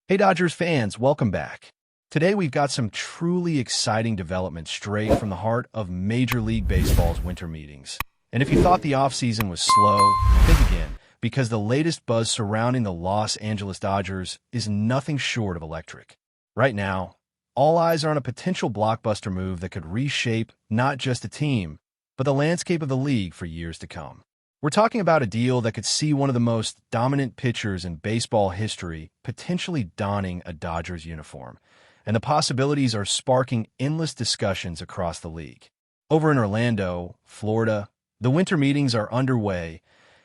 Hey Dodgers fans, welcome back. Today we've got some truly exciting developments straight from the heart of Major League Baseball's winter meetings. And if you thought the offseason was slow, think again, because the latest buzz surrounding the Los Angeles Dodgers is nothing short of electric. Right now, all eyes are on a potential blockbuster move that could reshape not just a team, but the landscape of the league for years to come. We're talking about a deal that could see one of the most dominant pitchers in baseball history potentially donning a Dodgers uniform, and the possibilities are sparking endless discussions across the league. Over in Orlando, Florida, the winter meetings are underway,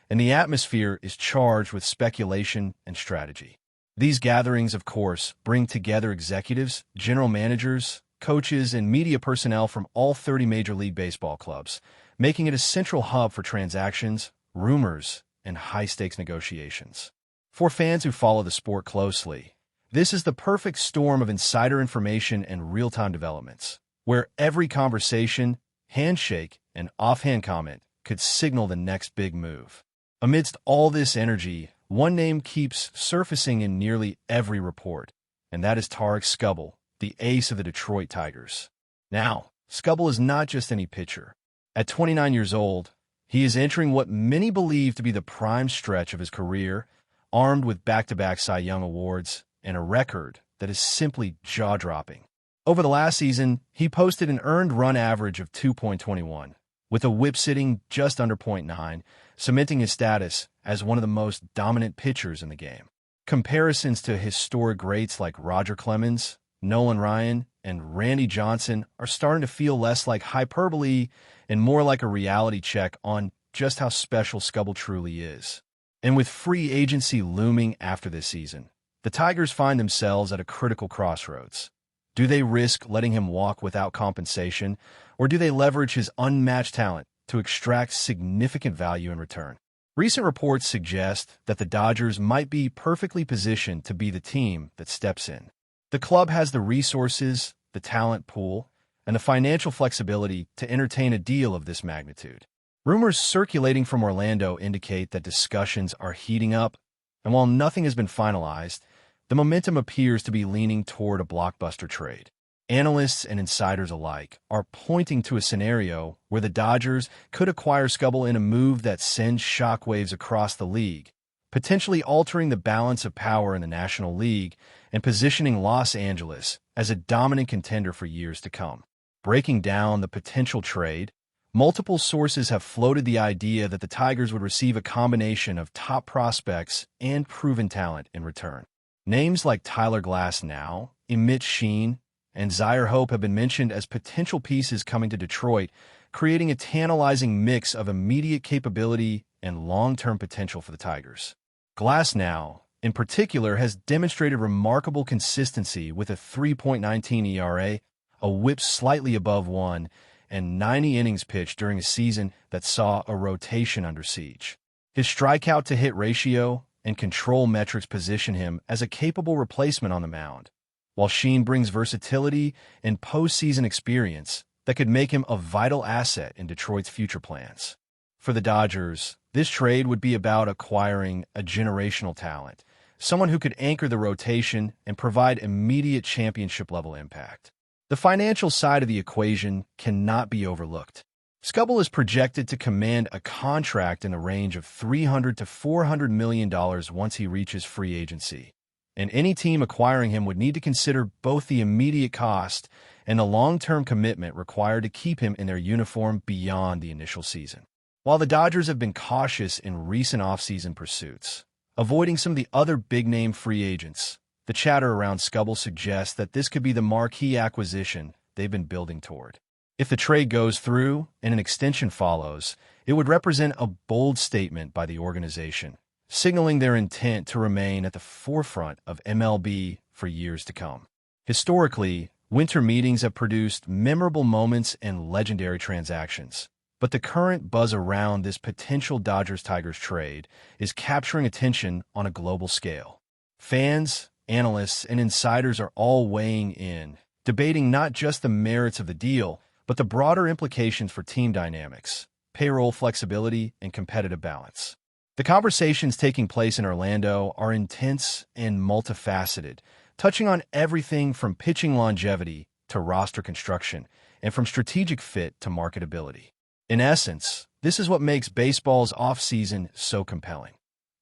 and the atmosphere is charged with speculation and strategy. These gatherings, of course, bring together executives, general managers, coaches, and media personnel from all 30 Major League Baseball clubs, making it a central hub for transactions, rumors, and high-stakes negotiations. For fans who follow the sport closely, this is the perfect storm of insider information and real-time developments, where every conversation, handshake, and offhand comment could signal the next big move. Amidst all this energy, one name keeps surfacing in nearly every report, and that is Tarik Skubal, the ace of the Detroit Tigers. Now, Skubal is not just any pitcher. At 29 years old, he is entering what many believe to be the prime stretch of his career, armed with back-to-back Cy Young awards and a record that is simply jaw-dropping. Over the last season, he posted an earned run average of 2.21, with a whip sitting just under .9, cementing his status as one of the most dominant pitchers in the game. Comparisons to historic greats like Roger Clemens, Nolan Ryan, and Randy Johnson are starting to feel less like hyperbole and more like a reality check on just how special Skubal truly is. And with free agency looming after this season, the Tigers find themselves at a critical crossroads. Do they risk letting him walk without compensation, or do they leverage his unmatched talent to extract significant value in return? Recent reports suggest that the Dodgers might be perfectly positioned to be the team that steps in. The club has the resources, the talent pool, and the financial flexibility to entertain a deal of this magnitude. Rumors circulating from Orlando indicate that discussions are heating up, and while nothing has been finalized, the momentum appears to be leaning toward a blockbuster trade. Analysts and insiders alike are pointing to a scenario where the Dodgers could acquire Skubal in a move that sends shockwaves across the league, potentially altering the balance of power in the National League and positioning Los Angeles as a dominant contender for years to come. Breaking down the potential trade, multiple sources have floated the idea that the Tigers would receive a combination of top prospects and proven talent in return. Names like Tyler Glasnow, Emmett Sheen, and Zaire Hope have been mentioned as potential pieces coming to Detroit, creating a tantalizing mix of immediate capability and long-term potential for the Tigers. Glasnow, in particular, has demonstrated remarkable consistency with a 3.19 ERA, a whip slightly above 1, and 90 innings pitched during a season that saw a rotation under siege. His strikeout-to-hit ratio and control metrics position him as a capable replacement on the mound, while Sheen brings versatility and postseason experience that could make him a vital asset in Detroit's future plans. For the Dodgers, this trade would be about acquiring a generational talent, someone who could anchor the rotation and provide immediate championship-level impact. The financial side of the equation cannot be overlooked. Skubal is projected to command a contract in the range of $300 to $400 million once he reaches free agency, and any team acquiring him would need to consider both the immediate cost and the long-term commitment required to keep him in their uniform beyond the initial season. While the Dodgers have been cautious in recent offseason pursuits, avoiding some of the other big-name free agents, the chatter around Skubal suggests that this could be the marquee acquisition they've been building toward. If the trade goes through and an extension follows, it would represent a bold statement by the organization, signaling their intent to remain at the forefront of MLB for years to come. Historically, winter meetings have produced memorable moments and legendary transactions, but the current buzz around this potential Dodgers-Tigers trade is capturing attention on a global scale. Fans, analysts, and insiders are all weighing in, debating not just the merits of the deal, but the broader implications for team dynamics, payroll flexibility, and competitive balance. The The conversations taking place in Orlando are intense and multifaceted, touching on everything from pitching longevity to roster construction, and from strategic fit to marketability. In essence, this is what makes baseball's offseason so compelling.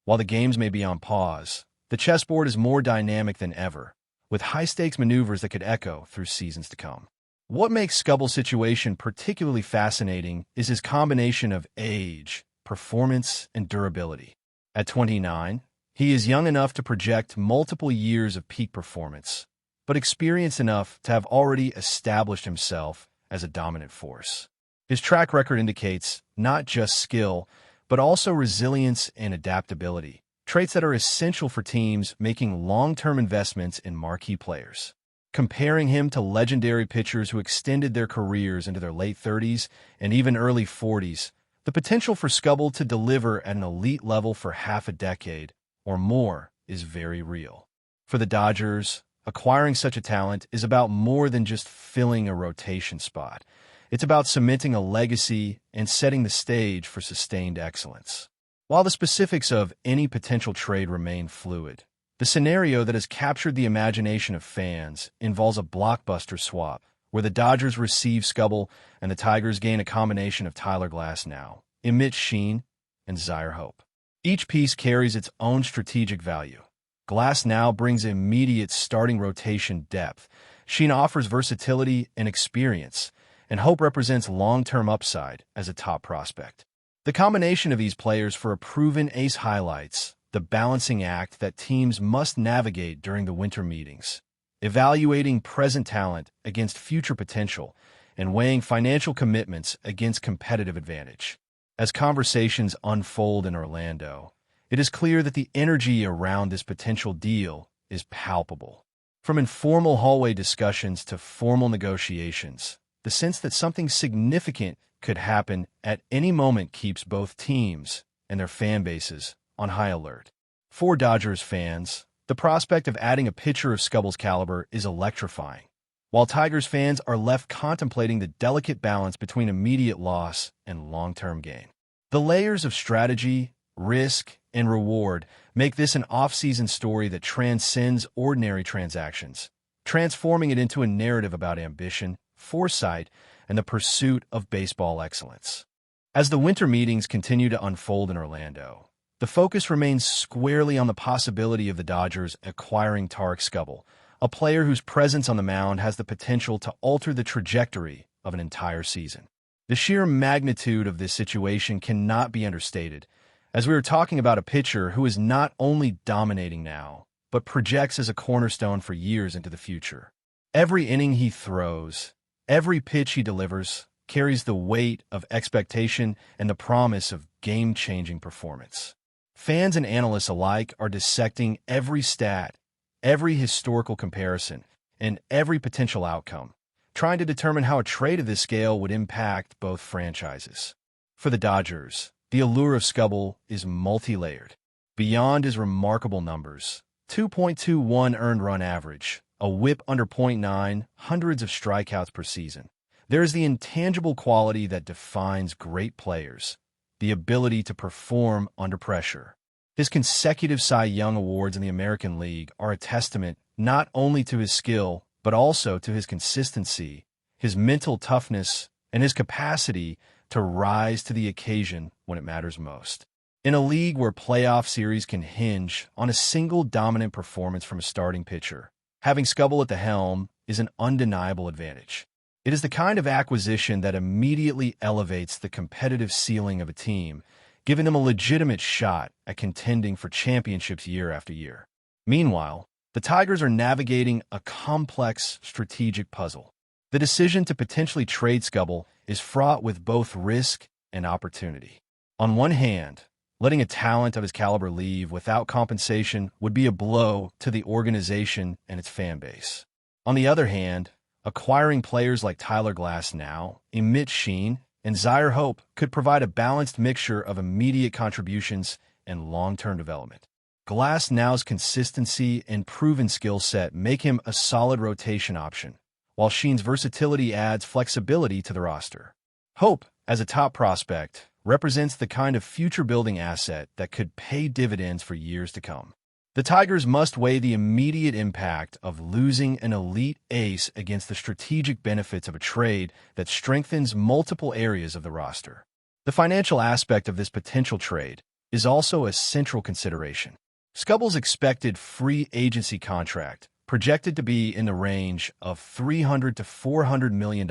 While the games may be on pause, the chessboard is more dynamic than ever, with high-stakes maneuvers that could echo through seasons to come. What makes Skubal's situation particularly fascinating is his combination of age, performance, and durability. At 29, he is young enough to project multiple years of peak performance, but experienced enough to have already established himself as a dominant force. His track record indicates not just skill, but also resilience and adaptability, traits that are essential for teams making long-term investments in marquee players. Comparing him to legendary pitchers who extended their careers into their late 30s and even early 40s, the potential for Skubal to deliver at an elite level for half a decade or more is very real. For the Dodgers, acquiring such a talent is about more than just filling a rotation spot. It's about cementing a legacy and setting the stage for sustained excellence. While the specifics of any potential trade remain fluid, the scenario that has captured the imagination of fans involves a blockbuster swap, where the Dodgers receive Skubal and the Tigers gain a combination of Tyler Glasnow, Emmett Sheehan, and Zaire Hope. Each piece carries its own strategic value. Glasnow brings immediate starting rotation depth. Sheehan offers versatility and experience, and Hope represents long-term upside as a top prospect. The combination of these players for a proven ace highlights the balancing act that teams must navigate during the winter meetings, evaluating present talent against future potential and weighing financial commitments against competitive advantage. As conversations unfold in Orlando, it is clear that the energy around this potential deal is palpable. From informal hallway discussions to formal negotiations, the sense that something significant could happen at any moment keeps both teams and their fan bases on high alert. For Dodgers fans, the prospect of adding a pitcher of Skubal's caliber is electrifying, while Tigers fans are left contemplating the delicate balance between immediate loss and long-term gain. The layers of strategy, risk, and reward make this an off-season story that transcends ordinary transactions, transforming it into a narrative about ambition, foresight, and the pursuit of baseball excellence. As the winter meetings continue to unfold in Orlando, the focus remains squarely on the possibility of the Dodgers acquiring Tarik Skubal, a player whose presence on the mound has the potential to alter the trajectory of an entire season. The sheer magnitude of this situation cannot be understated, as we are talking about a pitcher who is not only dominating now, but projects as a cornerstone for years into the future. Every inning he throws, every pitch he delivers, carries the weight of expectation and the promise of game-changing performance. Fans and analysts alike are dissecting every stat, every historical comparison, and every potential outcome, trying to determine how a trade of this scale would impact both franchises. For the Dodgers, the allure of Skubal is multi-layered. Beyond his remarkable numbers, 2.21 earned run average, a whip under .9, hundreds of strikeouts per season, there is the intangible quality that defines great players, the ability to perform under pressure. His consecutive Cy Young awards in the American League are a testament not only to his skill, but also to his consistency, his mental toughness, and his capacity to rise to the occasion when it matters most. In a league where playoff series can hinge on a single dominant performance from a starting pitcher, having Skubal at the helm is an undeniable advantage. It is the kind of acquisition that immediately elevates the competitive ceiling of a team, giving them a legitimate shot at contending for championships year after year. Meanwhile, the Tigers are navigating a complex strategic puzzle. The decision to potentially trade Skubal is fraught with both risk and opportunity. On one hand, letting a talent of his caliber leave without compensation would be a blow to the organization and its fan base. On the other hand, acquiring players like Tyler Glasnow, Emmett Sheehan, and Zaire Hope could provide a balanced mixture of immediate contributions and long-term development. Glasnow's consistency and proven skill set make him a solid rotation option, while Sheehan's versatility adds flexibility to the roster. Hope, as a top prospect, represents the kind of future-building asset that could pay dividends for years to come. The Tigers must weigh the immediate impact of losing an elite ace against the strategic benefits of a trade that strengthens multiple areas of the roster. The financial aspect of this potential trade is also a central consideration. Skubal's expected free agency contract, projected to be in the range of $300 to $400 million,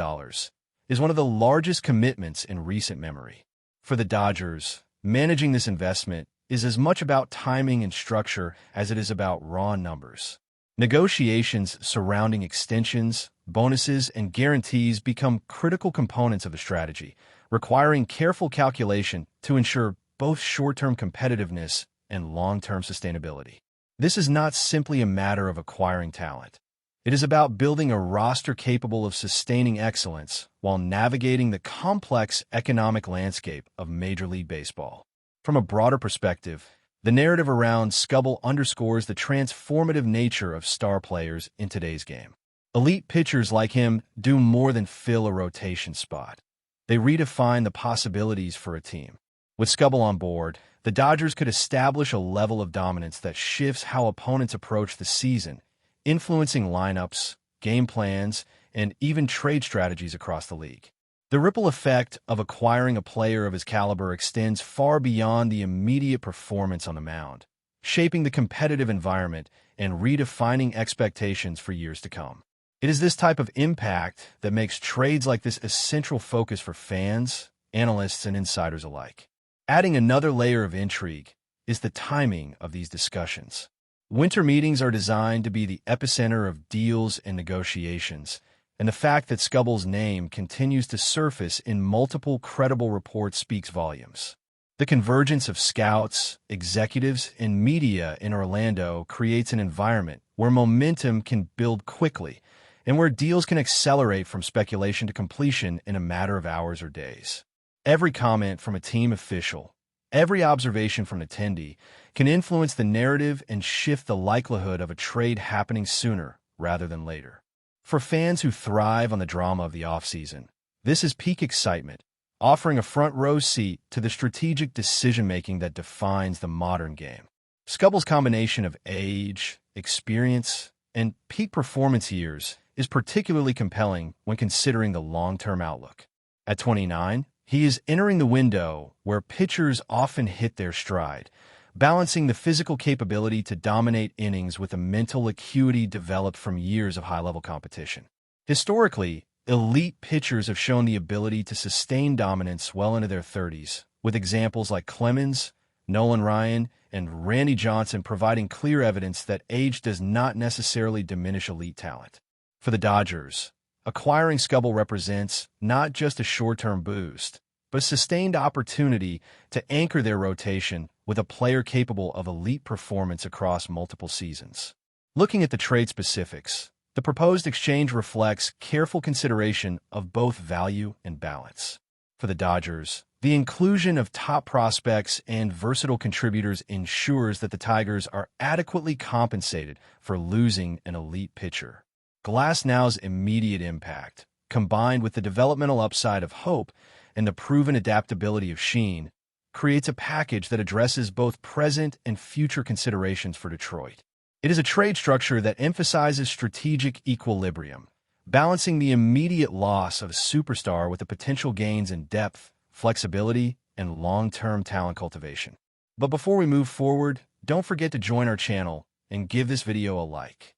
is one of the largest commitments in recent memory. For the Dodgers, managing this investment is as much about timing and structure as it is about raw numbers. Negotiations surrounding extensions, bonuses, and guarantees become critical components of the strategy, requiring careful calculation to ensure both short-term competitiveness and long-term sustainability. This is not simply a matter of acquiring talent. It is about building a roster capable of sustaining excellence while navigating the complex economic landscape of Major League Baseball. From a broader perspective, the narrative around Skubal underscores the transformative nature of star players in today's game. Elite pitchers like him do more than fill a rotation spot. They redefine the possibilities for a team. With Skubal on board, the Dodgers could establish a level of dominance that shifts how opponents approach the season, influencing lineups, game plans, and even trade strategies across the league. The ripple effect of acquiring a player of his caliber extends far beyond the immediate performance on the mound, shaping the competitive environment and redefining expectations for years to come. It is this type of impact that makes trades like this a central focus for fans, analysts, and insiders alike. Adding another layer of intrigue is the timing of these discussions. Winter meetings are designed to be the epicenter of deals and negotiations, and the fact that Skubal's name continues to surface in multiple credible reports speaks volumes. The convergence of scouts, executives, and media in Orlando creates an environment where momentum can build quickly and where deals can accelerate from speculation to completion in a matter of hours or days. Every comment from a team official, every observation from an attendee can influence the narrative and shift the likelihood of a trade happening sooner rather than later. For fans who thrive on the drama of the offseason, this is peak excitement, offering a front-row seat to the strategic decision-making that defines the modern game. Skubal's combination of age, experience, and peak performance years is particularly compelling when considering the long-term outlook. At 29, he is entering the window where pitchers often hit their stride, balancing the physical capability to dominate innings with the mental acuity developed from years of high-level competition. Historically, elite pitchers have shown the ability to sustain dominance well into their 30s, with examples like Clemens, Nolan Ryan, and Randy Johnson providing clear evidence that age does not necessarily diminish elite talent. For the Dodgers, acquiring Skubal represents not just a short-term boost, but a sustained opportunity to anchor their rotation with a player capable of elite performance across multiple seasons. Looking at the trade specifics, the proposed exchange reflects careful consideration of both value and balance. For the Dodgers, the inclusion of top prospects and versatile contributors ensures that the Tigers are adequately compensated for losing an elite pitcher. Glasnow's immediate impact, combined with the developmental upside of Hope and the proven adaptability of Sheen, creates a package that addresses both present and future considerations for Detroit. It is a trade structure that emphasizes strategic equilibrium, balancing the immediate loss of a superstar with the potential gains in depth, flexibility, and long-term talent cultivation. But before we move forward, don't forget to join our channel and give this video a like.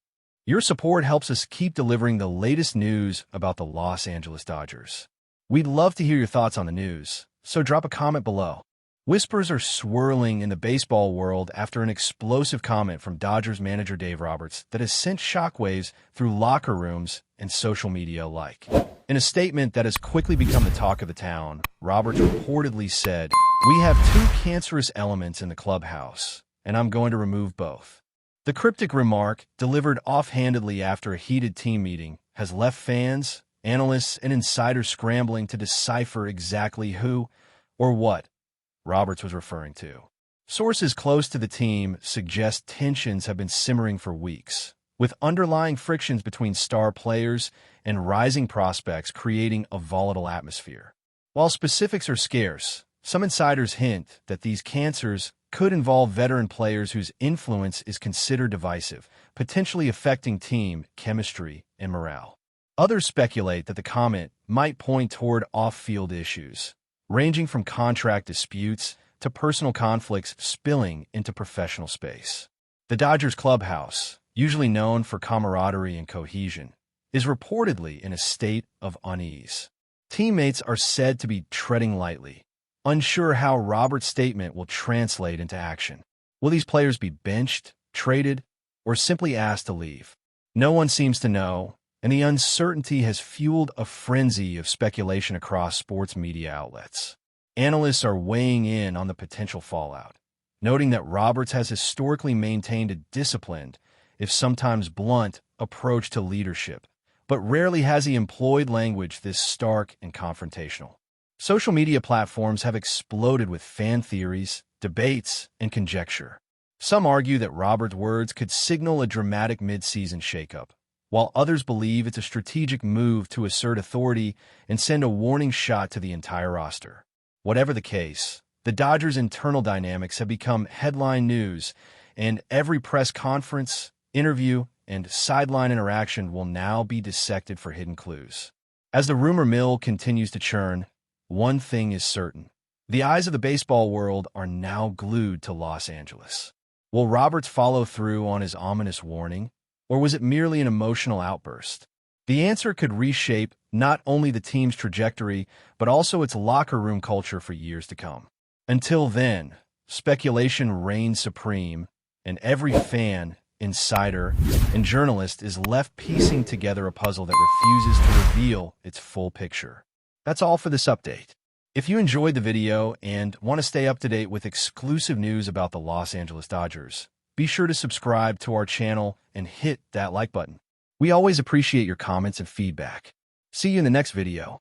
Your support helps us keep delivering the latest news about the Los Angeles Dodgers. We'd love to hear your thoughts on the news, so drop a comment below. Whispers are swirling in the baseball world after an explosive comment from Dodgers manager Dave Roberts that has sent shockwaves through locker rooms and social media alike. In a statement that has quickly become the talk of the town, Roberts reportedly said, "We have two cancerous elements in the clubhouse, and I'm going to remove both." The cryptic remark, delivered offhandedly after a heated team meeting, has left fans, analysts, and insiders scrambling to decipher exactly who or what Roberts was referring to. Sources close to the team suggest tensions have been simmering for weeks, with underlying frictions between star players and rising prospects creating a volatile atmosphere. While specifics are scarce, Some insiders hint that these cancers could involve veteran players whose influence is considered divisive, potentially affecting team chemistry and morale. Others speculate that the comment might point toward off-field issues, ranging from contract disputes to personal conflicts spilling into professional space. The Dodgers clubhouse, usually known for camaraderie and cohesion, is reportedly in a state of unease. Teammates are said to be treading lightly, unsure how Robert's statement will translate into action. Will these players be benched, traded, or simply asked to leave? No one seems to know, and the uncertainty has fueled a frenzy of speculation across sports media outlets. Analysts are weighing in on the potential fallout, noting that Roberts has historically maintained a disciplined, if sometimes blunt, approach to leadership, but rarely has he employed language this stark and confrontational. Social media platforms have exploded with fan theories, debates, and conjecture. Some argue that Roberts' words could signal a dramatic mid-season shakeup, while others believe it's a strategic move to assert authority and send a warning shot to the entire roster. Whatever the case, the Dodgers' internal dynamics have become headline news, and every press conference, interview, and sideline interaction will now be dissected for hidden clues. As the rumor mill continues to churn, one thing is certain. The eyes of the baseball world are now glued to Los Angeles. Will Roberts follow through on his ominous warning, or was it merely an emotional outburst? The answer could reshape not only the team's trajectory, but also its locker room culture for years to come. Until then, speculation reigns supreme, and every fan, insider, and journalist is left piecing together a puzzle that refuses to reveal its full picture. That's all for this update. If you enjoyed the video and want to stay up to date with exclusive news about the Los Angeles Dodgers, be sure to subscribe to our channel and hit that like button. We always appreciate your comments and feedback. See you in the next video.